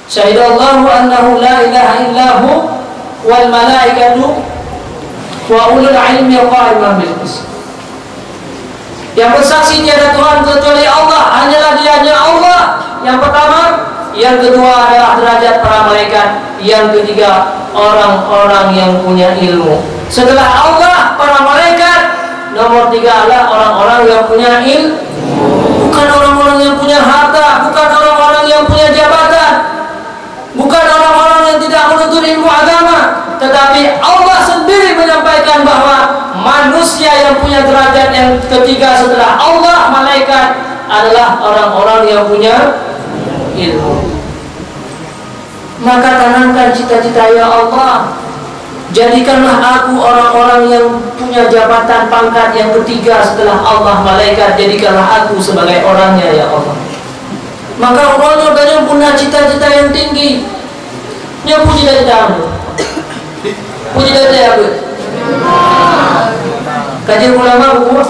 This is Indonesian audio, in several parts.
Syahidallahu annahu la ilaha illahu wal malaikatu wa ulul ilmi qa'iman bil qist. Yang bersaksi tiada Tuhan kecuali Allah, hanyalah Dia-Nya Allah. Yang pertama, yang kedua adalah derajat para malaikat, yang ketiga orang-orang yang punya ilmu. Setelah Allah, para malaikat, nomor tiga adalah orang-orang yang punya ilmu. Bukan orang-orang yang punya harta, bukan orang-orang yang punya jabatan, bukan orang-orang yang tidak menuntut ilmu agama, tetapi Allah sendiri menyampaikan bahwa manusia yang punya derajat yang ketiga setelah Allah, malaikat, adalah orang-orang yang punya ilmu. Maka tanamkan cita-cita, ya Allah, jadikanlah aku orang-orang yang punya jabatan pangkat yang ketiga setelah Allah, malaikat. Jadikanlah aku sebagai orangnya, ya Allah. Maka orang-orang punya cita-cita yang tinggi. Nya puji cita-cita aku. Puji cita-cita aku. Kajian ulama buku.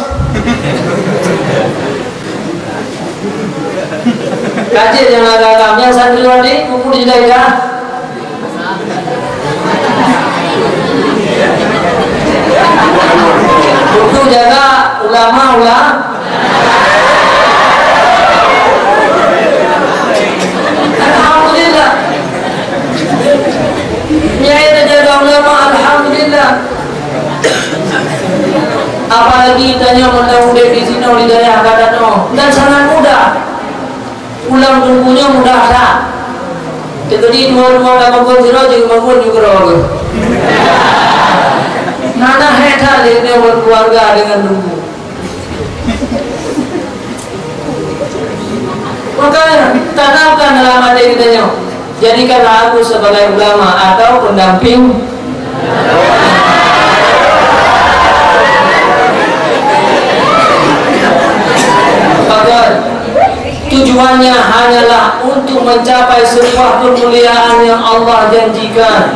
Kajian yang agak-agaknya santriwati buku cita-cita. Buku jaga ulama-ulama. Alhamdulillah. Nyai jaga ulama, alhamdulillah. Apalagi tanya mudah-mudah di sini oleh daya kata dan sangat mudah. Ulang tunggunya mudah tak. Jadi dua-dua dapat konjiro jadi maupun juga orang. Nana heta dia berkeluarga dengan tunggu. Maka tanamkan dalam hati kita, jadikanlah aku sebagai ulama atau pendamping. Maka tujuannya hanyalah untuk mencapai sebuah kemuliaan yang Allah janjikan.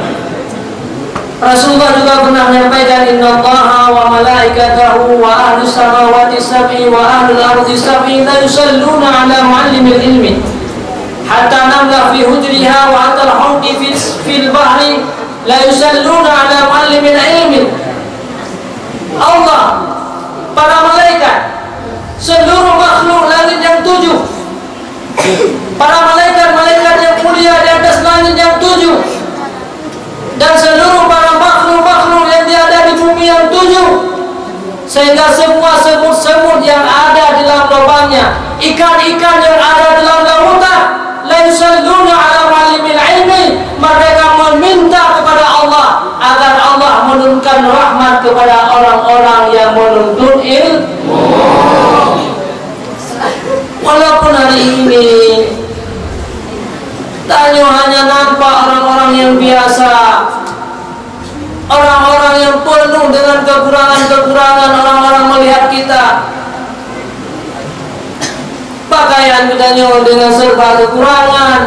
Rasulullah juga pernah menyampaikan, innallaha wa malaikatahu wa ahlus samawati sab'i wa ahlul ardi sab'i la yusalluna ala muallimil ilmi hatta namla fi hujriha wa hatta al-hawdi fil bahri la yusalluna ala muallimil ilmi. Allah, para malaikat, seluruh makhluk langit yang tujuh, para malaikat-malaikat yang mulia di atas langit yang tujuh, dan seluruh para makhluk-makhluk yang ada di bumi yang tujuh, sehingga semua semut-semut yang ada di dalam lubangnya, ikan-ikan yang ada di dalam lautan, la yusalluna ala muallimil ilmi, mereka meminta kepada Allah agar Allah menurunkan rahmat kepada orang-orang yang menuntut ilmu. Walaupun hari ini tanya hanya nampak orang-orang yang biasa, orang-orang yang penuh dengan kekurangan-kekurangan. Orang-orang melihat kita, pakaian kita dengan serba kekurangan,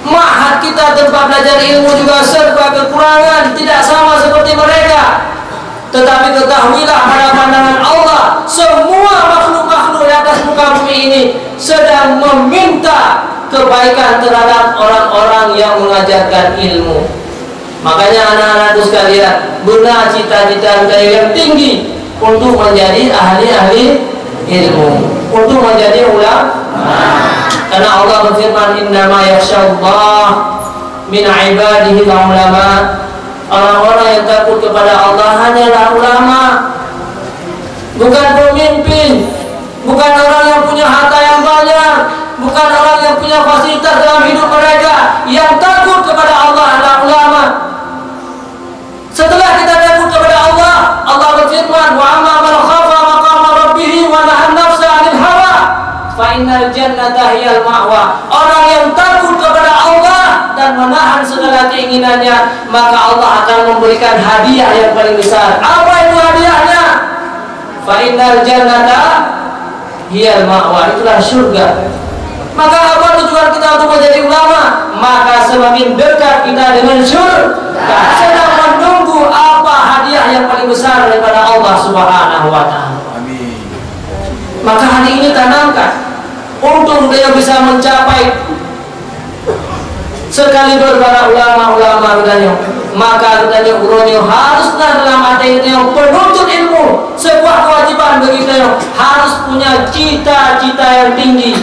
ma'had kita tempat belajar ilmu juga serba kekurangan, tidak sama seperti mereka. Tetapi ketahuilah pada pandangan Allah, semua makhluk-makhluk di atas muka bumi ini sedang meminta kebaikan terhadap orang-orang yang mengajarkan ilmu. Makanya anak-anakku sekalian, benar cita-cita kita yang tinggi untuk menjadi ahli-ahli ilmu, untuk menjadi ulama. Karena Allah berfirman, innama yakhsyallah min ibadihi ulama. Orang-orang yang takut kepada Allah hanyalah ulama, bukan pemimpin, bukan orang yang punya harta yang banyak, bukan orang yang punya fasilitas dalam hidup mereka. Yang takut kepada Allah adalah ulama. Setelah kita takut kepada Allah, Allah berfirman, wa amma man khafa maqama rabbih wa nahan nafsa 'anil hawa fa innal jannata hiyal ma'wa. Orang yang takut kepada Allah dan menahan segala keinginannya, maka Allah akan memberikan hadiah yang paling besar. Apa itu hadiahnya? Fa innal jannata hiyal ma'wa, itulah surga. Maka apa tujuan kita untuk menjadi ulama? Maka semakin dekat kita dengan surga, sedang menunggu apa hadiah yang paling besar daripada Allah Subhanahu wa ta'ala. Amin. Maka hari ini tanamkan untuk dia bisa mencapai sekaliber para ulama-ulama bertanya, maka bertanya uronyo haruslah dalam hati itu penuntut ilmu sebuah kewajiban bagi kita harus punya cita-cita yang tinggi.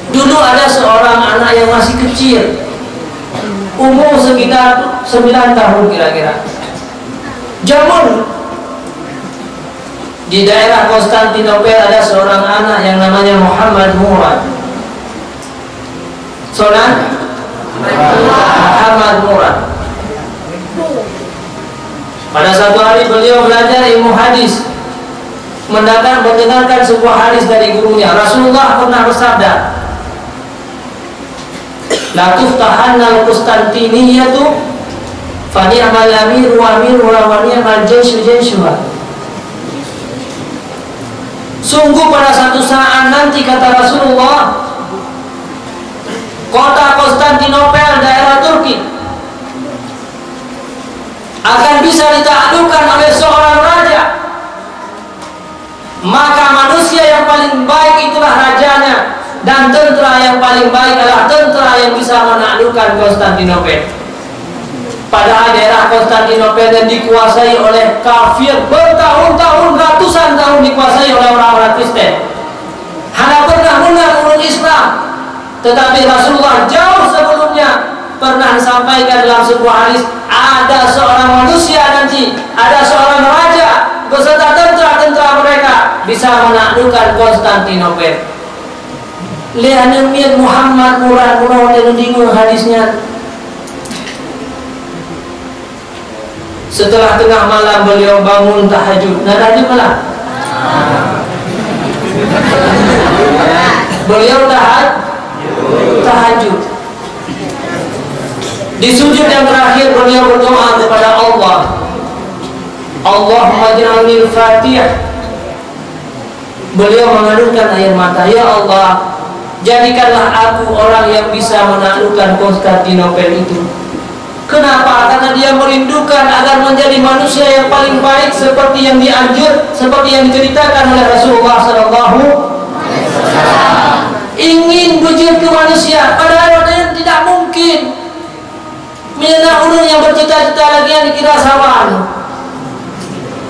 Dulu ada seorang anak yang masih kecil, umur sekitar 9 tahun kira-kira. Jamun di daerah Konstantinopel ada seorang anak yang namanya Muhammad Murad. Muhammad Murad. Pada satu hari beliau belajar ilmu hadis, mendengarkan sebuah hadis dari gurunya. Rasulullah pernah bersabda, la tuftahanna al-Qustantiniyatu fa ni'mal amir wa amiruha wa ni'mal jayshu jayshuha. Sungguh pada satu saat nanti, kata Rasulullah, kota Konstantinopel daerah Turki akan bisa ditaklukkan oleh seorang raja, maka manusia yang paling baik itulah rajanya, dan tentara yang paling baik adalah tentara yang bisa menaklukkan Konstantinopel. Padahal daerah Konstantinopel yang dikuasai oleh kafir bertahun-tahun, ratusan tahun dikuasai oleh orang-orang Kristen. Hanya pernah menang Islam, tetapi Rasulullah jauh sebelumnya pernah disampaikan dalam sebuah hadis, ada seorang manusia nanti, ada seorang raja beserta tentara-tentara mereka bisa menaklukkan Konstantinopel. Lihat Muhammad Murad yang bingung hadisnya. Setelah tengah malam beliau bangun tahajud. Nah, tahajud malam. Beliau tahajud. Di sujud yang terakhir beliau berdoa kepada Allah. Allahumma ja'alni al-Fatihah. Beliau mengalirkan air mata. Ya Allah, jadikanlah aku orang yang bisa menaklukkan Konstantinopel itu. Kenapa? Karena dia merindukan agar menjadi manusia yang paling baik seperti yang seperti yang diceritakan oleh Rasulullah SAW. Ingin wujud ke manusia, padahal tidak mungkin. Mina ulun yang bercita-cita lagi yang dikira sawan.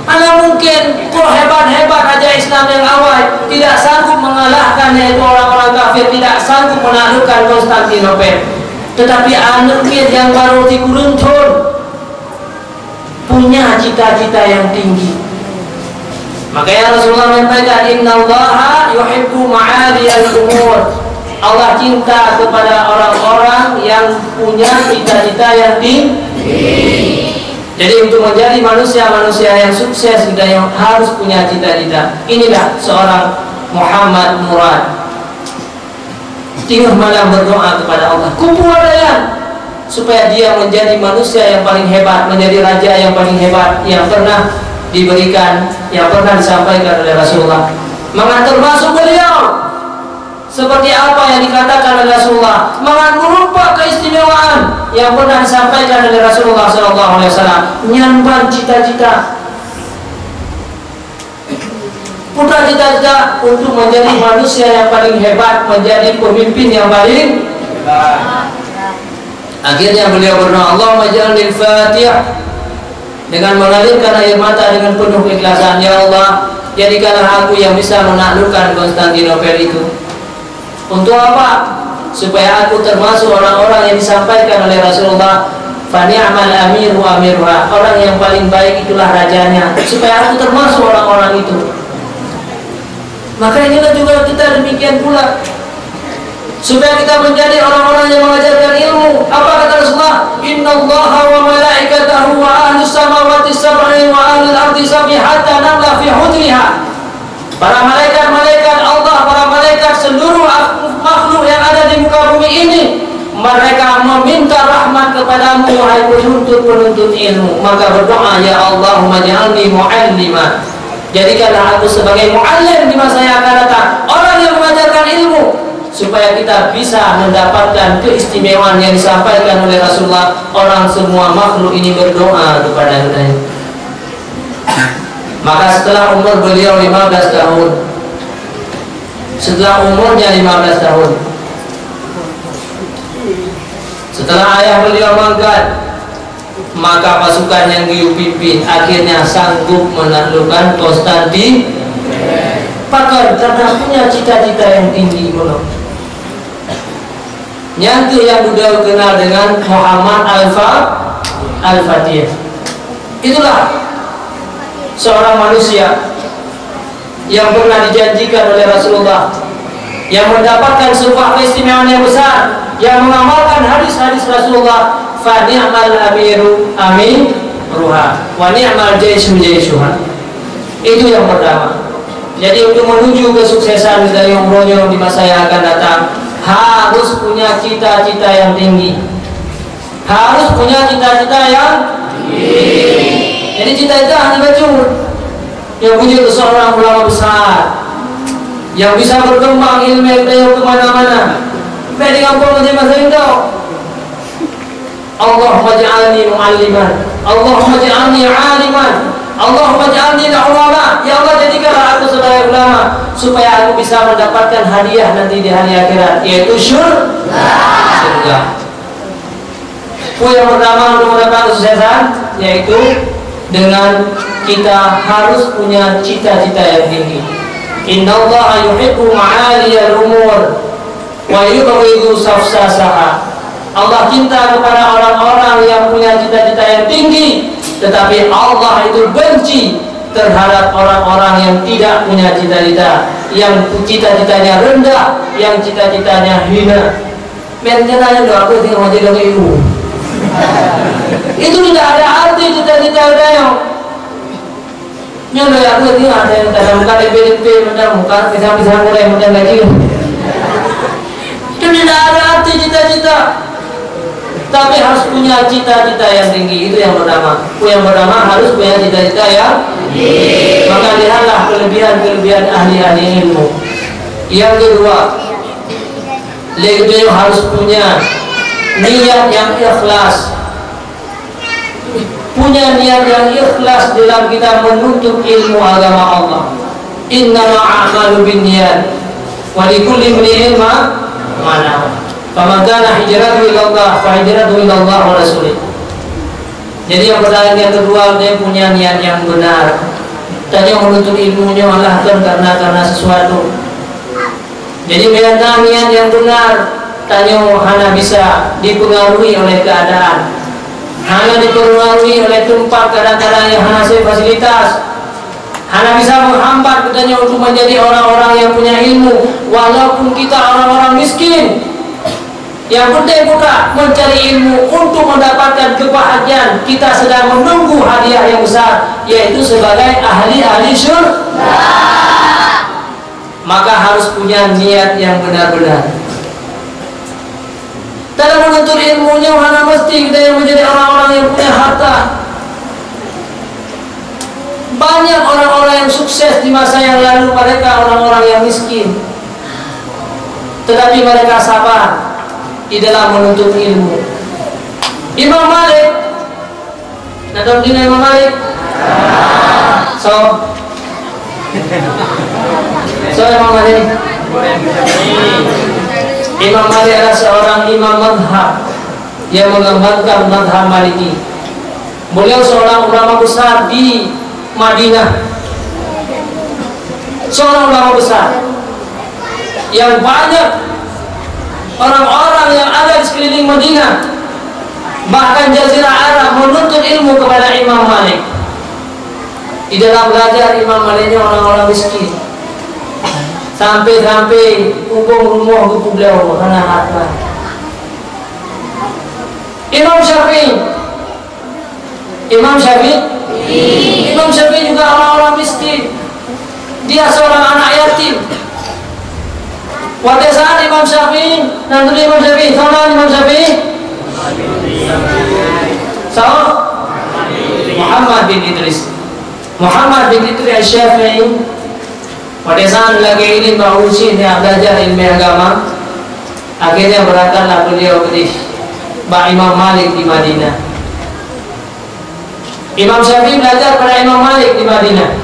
Mana mungkin kok hebat-hebat raja Islam yang awal tidak sanggup mengalahkan, yaitu orang-orang kafir, tidak sanggup menaklukkan Konstantinopel. Tetapi anak yang baru dikuruntun punya cita-cita yang tinggi. Makanya Rasulullah menyampaikan, innallaha yuhibbu ma'aliyal umur. Allah cinta kepada orang-orang yang punya cita-cita yang tinggi. Jadi untuk menjadi manusia-manusia yang sukses kita yang harus punya cita-cita. Inilah seorang Muhammad Murad. Tengah malam berdoa kepada Allah, kumpul daya supaya dia menjadi manusia yang paling hebat, menjadi raja yang paling hebat yang pernah diberikan, yang pernah disampaikan oleh Rasulullah. Maka termasuk beliau seperti apa yang dikatakan oleh Rasulullah, maka merupakan keistimewaan yang pernah disampaikan oleh Rasulullah SAW. Nyamban cita-cita, putra cita-cita untuk menjadi manusia yang paling hebat, menjadi pemimpin yang paling hebat. Akhirnya beliau berdoa, Allahumma ja'alni al-Fatihah, dengan mengalirkan air mata dengan penuh keikhlasan. Ya Allah, jadikanlah aku yang bisa menaklukkan Konstantinopel itu. Untuk apa? Supaya aku termasuk orang-orang yang disampaikan oleh Rasulullah, fa ni'mal amiru amiruha, orang yang paling baik itulah rajanya. Supaya aku termasuk orang-orang itu. Maka inilah juga kita demikian pula, supaya kita menjadi orang-orang yang mengajarkan ilmu. Apa kata Rasulullah? Innallaha wa malaikatahu wa ahlus samawati sab'i wa ahlul ardi sab'i hatta namla fi hujriha. Para malaikat-malaikat Allah, para malaikat seluruh makhluk yang ada di muka bumi ini, mereka meminta rahmat kepadamu wahai penuntut ilmu. Maka berdoa, ya Allahumma ja'alni mu'allima, jadikanlah aku sebagai mu'allim di masa yang akan datang, orang yang mengajarkan ilmu, supaya kita bisa mendapatkan keistimewaan yang disampaikan oleh Rasulullah. Orang semua makhluk ini berdoa kepada kita. Maka setelah umur beliau 15 tahun, setelah umurnya 15 tahun, Setelah ayah beliau mangkat, maka pasukan yang beliau pimpin akhirnya sanggup menaklukkan Konstantinopel karena punya cita-cita yang tinggi. Nyantu yang sudah kenal dengan Muhammad Al-Fatih. Itulah seorang manusia yang pernah dijanjikan oleh Rasulullah, yang mendapatkan sebuah keistimewaan yang besar, yang mengamalkan hadis-hadis Rasulullah. Fa ni'mal amiru amiruha wa ni'mal jaishu jaishuha. Itu yang pertama. Jadi untuk menuju kesuksesan dari umrohnya di masa yang akan datang, harus punya cita-cita yang tinggi. Harus punya cita-cita yang tinggi. Jadi cita-cita hanya baju yang punya seorang ulama besar yang bisa berkembang ilmu beliau kemana-mana. Beri kampung macam masa itu. Allahumma ja'alni mu'alliman, Allahumma ja'alni 'aliman, Allahumma ja'alni ulama. Ya Allah, jadikanlah aku sebagai ulama supaya aku bisa mendapatkan hadiah nanti di hari akhirat, yaitu surga. Yang pertama untuk mendapatkan kesuksesan yaitu dengan kita harus punya cita-cita yang tinggi. Innallaha yuhibbu ma'aliyal umur wa yubghidu safsasaha. Allah cinta kepada orang-orang yang punya cita-cita yang tinggi, tetapi Allah itu benci terhadap orang-orang yang tidak punya cita-cita, yang cita-citanya rendah, yang cita-citanya hina. Menjenanya doa aku tinggal menjadi ilmu. Itu tidak ada arti cita-cita yang nyoba aku tinggal ada yang dalam kali PDP macam muka pisang-pisang mulai macam lagi. Itu tidak ada arti cita-cita. Tapi harus punya cita-cita yang tinggi. Itu yang pertama. Yang pertama harus punya cita-cita yang tinggi. Maka lihatlah kelebihan-kelebihan ahli-ahli ilmu. Yang kedua, beliau harus punya niat yang ikhlas. Punya niat yang ikhlas dalam kita menuntut ilmu agama Allah. Innama a'malu binniyat wa likulli imri'in ma nawa. Faman kana hijratuhu ila Allah fa hijratuhu ila Allah wa rasulih. Jadi yang pertama, yang kedua, dia punya niat yang benar. Tanya menuntut ilmunya Allah karena sesuatu. Jadi punya niat yang benar. Tanya hana bisa dipengaruhi oleh keadaan, hana dipengaruhi oleh tempat kadang-kadang yang hana fasilitas, hana bisa menghambat katanya untuk menjadi orang-orang yang punya ilmu, walaupun kita orang-orang miskin. Yang penting bukan mencari ilmu untuk mendapatkan kebahagiaan. Kita sedang menunggu hadiah yang besar, yaitu sebagai ahli-ahli syurga. Maka harus punya niat yang benar-benar. Dalam menuntut ilmunya mana mesti kita yang menjadi orang-orang yang punya harta. Banyak orang-orang yang sukses di masa yang lalu, mereka orang-orang yang miskin, tetapi mereka sabar di dalam menuntut ilmu. Imam Malik, nadam dina Imam Malik. So Imam Malik. Imam Malik adalah seorang imam madhab yang mengembangkan madhab Maliki. Beliau seorang ulama besar di Madinah, seorang ulama besar yang banyak orang-orang yang ada di sekeliling Madinah, bahkan Jazirah Arab menuntut ilmu kepada Imam Malik. Di dalam belajar Imam Maliknya orang-orang miskin, sampai hukum rumah hukum beliau karena harta. Imam Syafi'i juga orang-orang miskin. Dia seorang anak yatim. Pada saat Imam Syafi'i, nanti Imam Syafi'i, sama Imam Syafi'i, sama Muhammad bin Idris Syafi'i. Pada saat lagi ini berusia dia belajar ilmu agama, akhirnya berangkatlah beliau ke Imam Malik di Madinah. Imam Syafi'i belajar pada Imam Malik di Madinah.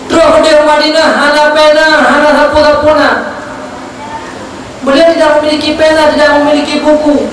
Terus di Madinah hana pena, hana sapu-sapuna. Beliau tidak memiliki pena, tidak memiliki buku.